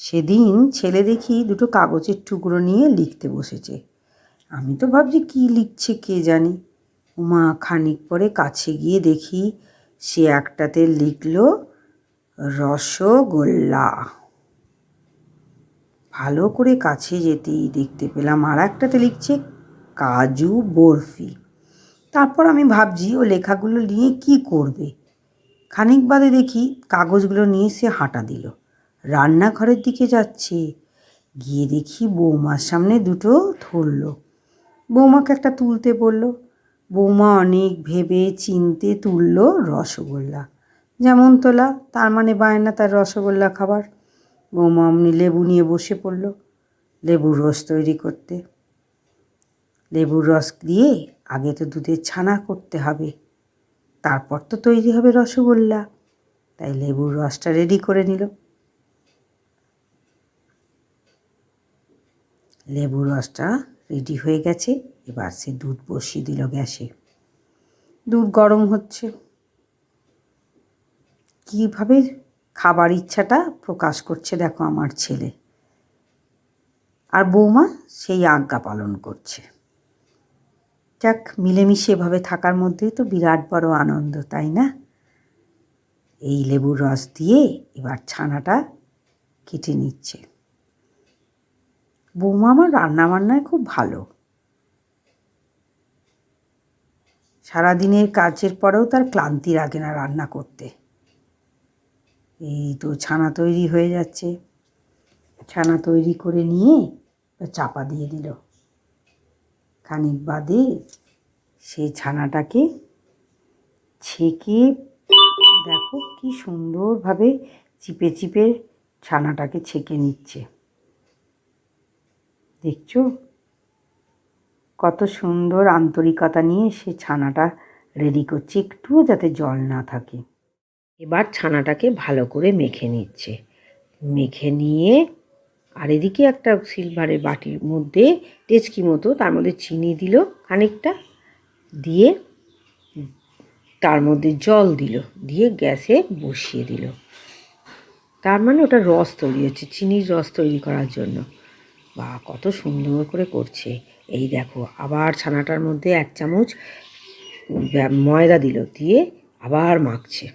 সেদিন ছেলে দেখি দুটো কাগজের টুকরো নিয়ে লিখতে বসেছে। আমি তো ভাবছি কী লিখছে কে জানি। উমা খানিক পরে কাছে গিয়ে দেখি সে একটাতে লিখল রসগোল্লা। ভালো করে কাছে যেতেই দেখতে পেলাম আর একটাতে লিখছে কাজু বরফি। তারপর আমি ভাবছি ও লেখাগুলো নিয়ে কি করবে। খানিক বাদে দেখি কাগজগুলো নিয়ে সে হাঁটা দিল, রান্নাঘরের দিকে যাচ্ছে। গিয়ে দেখি বৌমার সামনে দুটো ধরল। বৌমাকে একটা তুলতে বলল। বৌমা অনেক ভেবে চিনতে তুলল রসগোল্লা। যেমন তোলা তার মানে বায়না তার রসগোল্লা খাবার। বৌমা অমনি লেবু নিয়ে বসে পড়ল লেবুর রস তৈরি করতে। লেবুর রস দিয়ে আগে তো দুধের ছানা করতে হবে, তারপর তো তৈরি হবে রসগোল্লা। তাই লেবুর রসটা রেডি করে নিল। লেবুর রসটা রেডি হয়ে গেছে। এবার সে দুধ বসিয়ে দিল গ্যাসে। দুধ গরম হচ্ছে। কীভাবে খাবার ইচ্ছাটা প্রকাশ করছে দেখো আমার ছেলে। আর বৌমা সেই আজ্ঞা পালন করছে। যাক, মিলেমিশে এভাবে থাকার মধ্যেই তো বিরাট বড় আনন্দ, তাই না? এই লেবুর রস দিয়ে এবার ছানাটা কেটে নিচ্ছে। বৌমা আমার রান্নাবান্নায় খুব ভালো। সারাদিনের কাজের পরেও তার ক্লান্তি লাগে না রান্না করতে। এই তো ছানা তৈরি হয়ে যাচ্ছে। ছানা তৈরি করে নিয়ে চাপা দিয়ে দিল। খানিক বাদে সেই ছানাটাকে ছেঁকে দেখো কি সুন্দরভাবে চিপে চিপে ছানাটাকে ছেঁকে নিচ্ছে। দেখছো কত সুন্দর আন্তরিকতা নিয়ে সে ছানাটা রেডি করছে, একটুও যাতে জল না থাকে। এবার ছানাটাকে ভালো করে মেখে নিচ্ছে। মেখে নিয়ে আর এদিকে একটা সিলভারের বাটির মধ্যে টেচকি মতো, তার মধ্যে চিনি দিল খানিকটা, দিয়ে তার মধ্যে জল দিল, দিয়ে গ্যাসে বসিয়ে দিল। তার মানে ওটা রস তৈরি হচ্ছে, চিনির রস তৈরি করার জন্য। বা কত সুন্দর করে করছে। এই দেখো আবার ছানাটার মধ্যে 1 চামচ ময়দা দিল, দিয়ে আবার মাখছে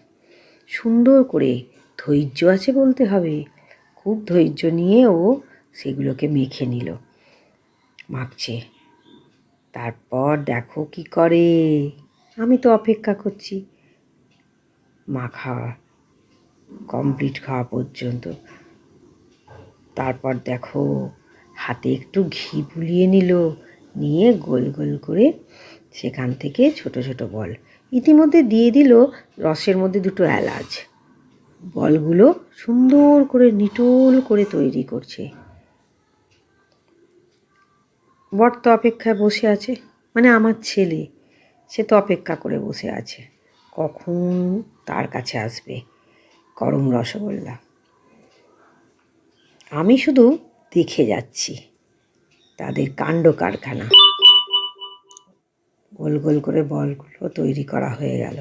সুন্দর করে। ধৈর্য আছে বলতে হবে, খুব ধৈর্য নিয়ে ও সেগুলোকে মেখে নিল, মাখছে। তারপর দেখো কি করে। আমি তো অপেক্ষা করছি মাখা কমপ্লিট খাওয়া পর্যন্ত। তারপর দেখো হাতে একটু ঘি বুলিয়ে নিল, নিয়ে গোল গোল করে সেখান থেকে ছোট ছোট বল ইতিমধ্যে দিয়ে দিল। রসের মধ্যে 2টো এলাচ। বলগুলো সুন্দর করে নিটোল করে তৈরি করছে। বর তো অপেক্ষায় বসে আছে, মানে আমার ছেলে, সে তো অপেক্ষা করে বসে আছে কখন তার কাছে আসবে গরম রসগোল্লা। আমি শুধু দেখে যাচ্ছি তাদের কাণ্ড কারখানা। গোল গোল করে বলগুলো তৈরি করা হয়ে গেল।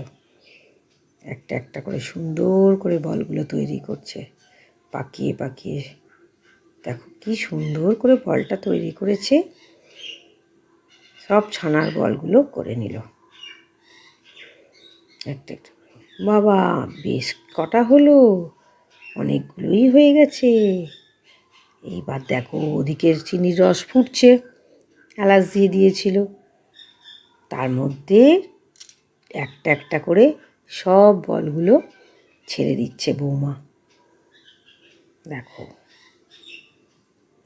একটা একটা করে সুন্দর করে বলগুলো তৈরি করছে, পাকিয়ে পাকিয়ে। দেখো কি সুন্দর করে বলটা তৈরি করেছে। সব ছানার বলগুলো করে নিল একটা একটা। বাবা, বেশ কটা হলো, অনেকগুলোই হয়ে গেছে। এইবার দেখো ওদিকের চিনির রস ফুটছে, এলাচ দিয়ে দিয়েছিল। তার মধ্যে একটা একটা করে সব বলগুলো ছেড়ে দিচ্ছে বৌমা। দেখো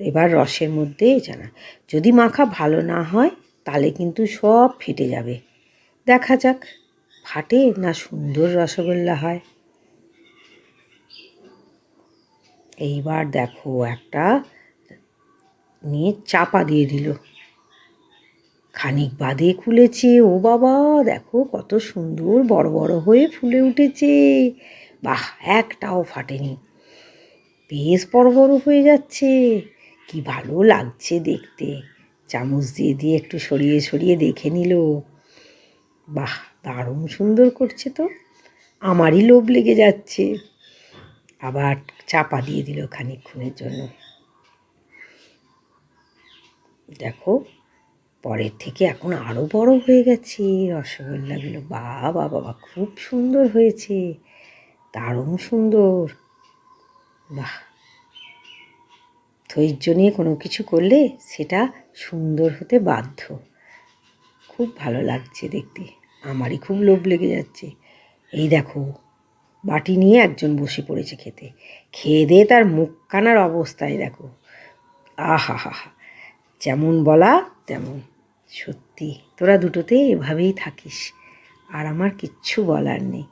এবার রসের মধ্যে জানা, যদি মাখা ভালো না হয় তাহলে কিন্তু সব ফেটে যাবে। দেখা যাক ফাটে না সুন্দর রসগোল্লা হয়। এইবার দেখো একটা নিয়ে চাপা দিয়ে দিল। খানিক বাদে খুলেছে। ও বাবা, দেখো কত সুন্দর বড় বড় হয়ে ফুলে উঠেছে। বাহ, একটাও ফাটেনি, বেশ বড় বড় হয়ে যাচ্ছে। কি ভালো লাগছে দেখতে। চামচ দিয়ে দিয়ে একটু সরিয়ে সরিয়ে দেখে নিল। বাহ, দারুণ সুন্দর করছে তো, আমারই লোভ লেগে যাচ্ছে। আবার চাপা দিয়ে দিল খানিকক্ষণের জন্য। দেখো পরের থেকে এখন আরও বড় হয়ে গেছে রসগোল্লাগুলো। বাবা বাবা, খুব সুন্দর হয়েছে, দারুণ সুন্দর। বাহ, ধৈর্য নিয়ে কোনো কিছু করলে সেটা সুন্দর হতে বাধ্য। খুব ভালো লাগছে দেখতে, আমারই খুব লোভ লেগে যাচ্ছে। এই দেখো বাটি নিয়ে একজন বসে পড়েছে খেতে, খেয়ে দিয়ে তার মুখখানার অবস্থায় দেখো। আহা হা হা, যেমন বলা তেমন। সত্যি তোরা দুটোতে এভাবেই থাকিস, আর আমার কিচ্ছু বলার নেই।